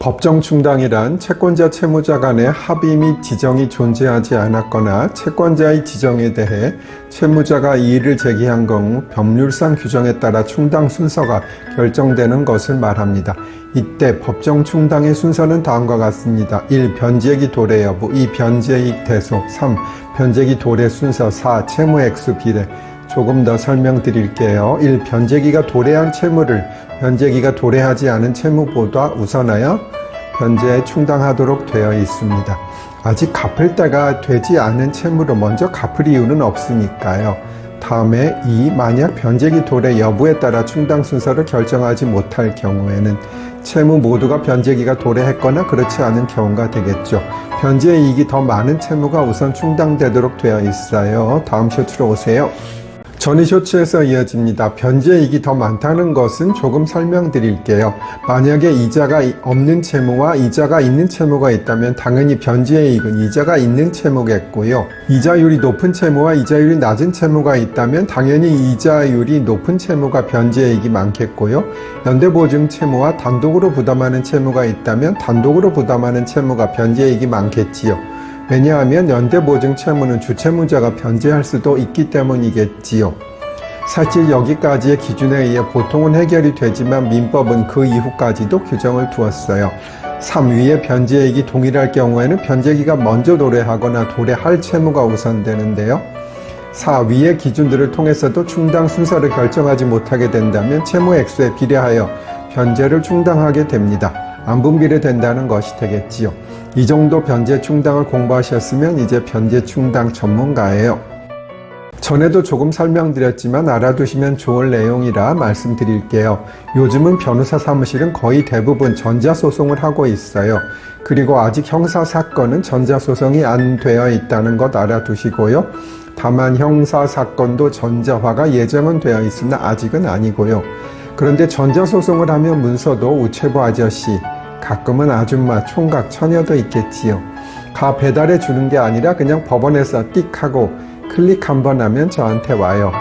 법정 충당이란 채권자 채무자 간의 합의 및 지정이 존재하지 않았거나 채권자의 지정에 대해 채무자가 이의를 제기한 경우 법률상 규정에 따라 충당 순서가 결정되는 것을 말합니다. 이때 법정 충당의 순서는 다음과 같습니다. 1. 변제기 도래 여부, 2. 변제이익 대소, 3. 변제기 도래 순서, 4. 채무 액수 비례. 조금 더 설명드릴게요. 1. 변제기가 도래한 채무를 변제기가 도래하지 않은 채무보다 우선하여 변제에 충당하도록 되어 있습니다. 아직 갚을 때가 되지 않은 채무로 먼저 갚을 이유는 없으니까요. 다음에 2. 만약 변제기 도래 여부에 따라 충당 순서를 결정하지 못할 경우에는 채무 모두가 변제기가 도래했거나 그렇지 않은 경우가 되겠죠. 변제 이익이 더 많은 채무가 우선 충당되도록 되어 있어요. 다음 쇼츠로 오세요. 전의 쇼츠에서 이어집니다. 변제이익이 더 많다는 것은 조금 설명드릴게요. 만약에 이자가 없는 채무와 이자가 있는 채무가 있다면 당연히 변제이익은 이자가 있는 채무겠고요. 이자율이 높은 채무와 이자율이 낮은 채무가 있다면 당연히 이자율이 높은 채무가 변제이익이 많겠고요. 연대보증 채무와 단독으로 부담하는 채무가 있다면 단독으로 부담하는 채무가 변제이익이 많겠지요. 왜냐하면 연대보증 채무는 주채무자가 변제할 수도 있기 때문이겠지요. 사실 여기까지의 기준에 의해 보통은 해결이 되지만 민법은 그 이후까지도 규정을 두었어요. 3. 위의 변제이익이 동일할 경우에는 변제기가 먼저 도래하거나 도래할 채무가 우선되는데요. 4. 위의 기준들을 통해서도 충당 순서를 결정하지 못하게 된다면 채무 액수에 비례하여 변제를 충당하게 됩니다. 안분비례된다는 것이 되겠지요. 이 정도 변제 충당을 공부하셨으면 이제 변제 충당 전문가예요. 전에도 조금 설명드렸지만 알아두시면 좋을 내용이라 말씀드릴게요. 요즘은 변호사 사무실은 거의 대부분 전자소송을 하고 있어요. 그리고 아직 형사사건은 전자소송이 안 되어 있다는 것 알아두시고요. 다만 형사사건도 전자화가 예정은 되어 있으나 아직은 아니고요. 그런데 전자소송을 하면 문서도 우체부 아저씨, 가끔은 아줌마, 총각, 처녀도 있겠지요. 가 배달해 주는 게 아니라 그냥 법원에서 띡 하고 클릭 한번 하면 저한테 와요.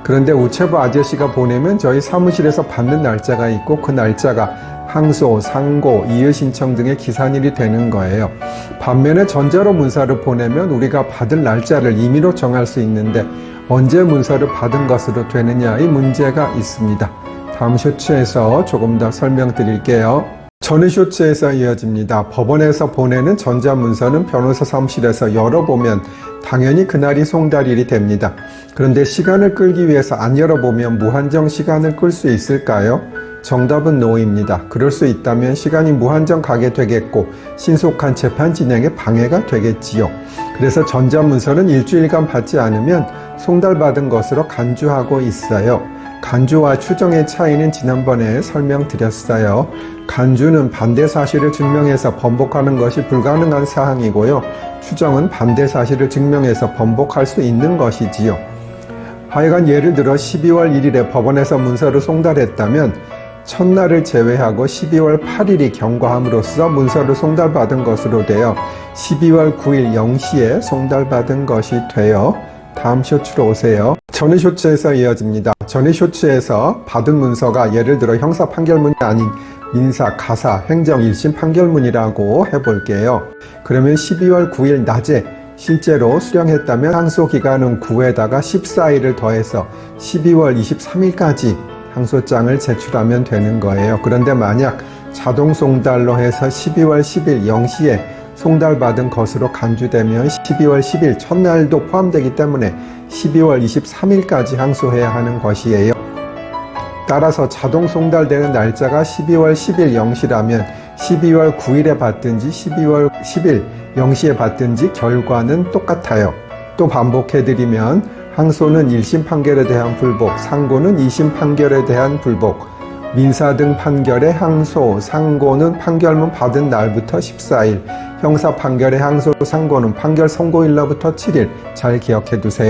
그런데 우체부 아저씨가 보내면 저희 사무실에서 받는 날짜가 있고 그 날짜가 항소, 상고, 이의신청 등의 기산일이 되는 거예요. 반면에 전자로 문서를 보내면 우리가 받을 날짜를 임의로 정할 수 있는데 언제 문서를 받은 것으로 되느냐의 문제가 있습니다. 다음 쇼츠에서 조금 더 설명드릴게요. 전의 쇼츠에서 이어집니다. 법원에서 보내는 전자문서는 변호사 사무실에서 열어보면 당연히 그날이 송달일이 됩니다. 그런데 시간을 끌기 위해서 안 열어보면 무한정 시간을 끌 수 있을까요? 정답은 노입니다. 그럴 수 있다면 시간이 무한정 가게 되겠고 신속한 재판 진행에 방해가 되겠지요. 그래서 전자문서는 일주일간 받지 않으면 송달받은 것으로 간주하고 있어요. 간주와 추정의 차이는 지난번에 설명드렸어요. 간주는 반대 사실을 증명해서 번복하는 것이 불가능한 사항이고요. 추정은 반대 사실을 증명해서 번복할 수 있는 것이지요. 하여간 예를 들어 12월 1일에 법원에서 문서를 송달했다면 첫날을 제외하고 12월 8일이 경과함으로써 문서를 송달받은 것으로 되어 12월 9일 0시에 송달받은 것이 되어 다음 쇼츠로 오세요. 전의 쇼츠에서 이어집니다. 전의 쇼츠에서 받은 문서가 예를 들어 형사 판결문이 아닌 민사, 가사, 행정 1심 판결문이라고 해볼게요. 그러면 12월 9일 낮에 실제로 수령했다면 항소기간은 9에다가 14일을 더해서 12월 23일까지 항소장을 제출하면 되는 거예요. 그런데 만약 자동 송달로 해서 12월 10일 0시에 송달받은 것으로 간주되면 12월 10일 첫날도 포함되기 때문에 12월 23일까지 항소해야 하는 것이에요. 따라서 자동 송달되는 날짜가 12월 10일 0시라면 12월 9일에 받든지 12월 10일 0시에 받든지 결과는 똑같아요. 또 반복해드리면 항소는 1심 판결에 대한 불복, 상고는 2심 판결에 대한 불복, 민사 등 판결의 항소, 상고는 판결문 받은 날부터 14일, 형사 판결의 항소, 상고는 판결 선고일로부터 7일. 잘 기억해 두세요.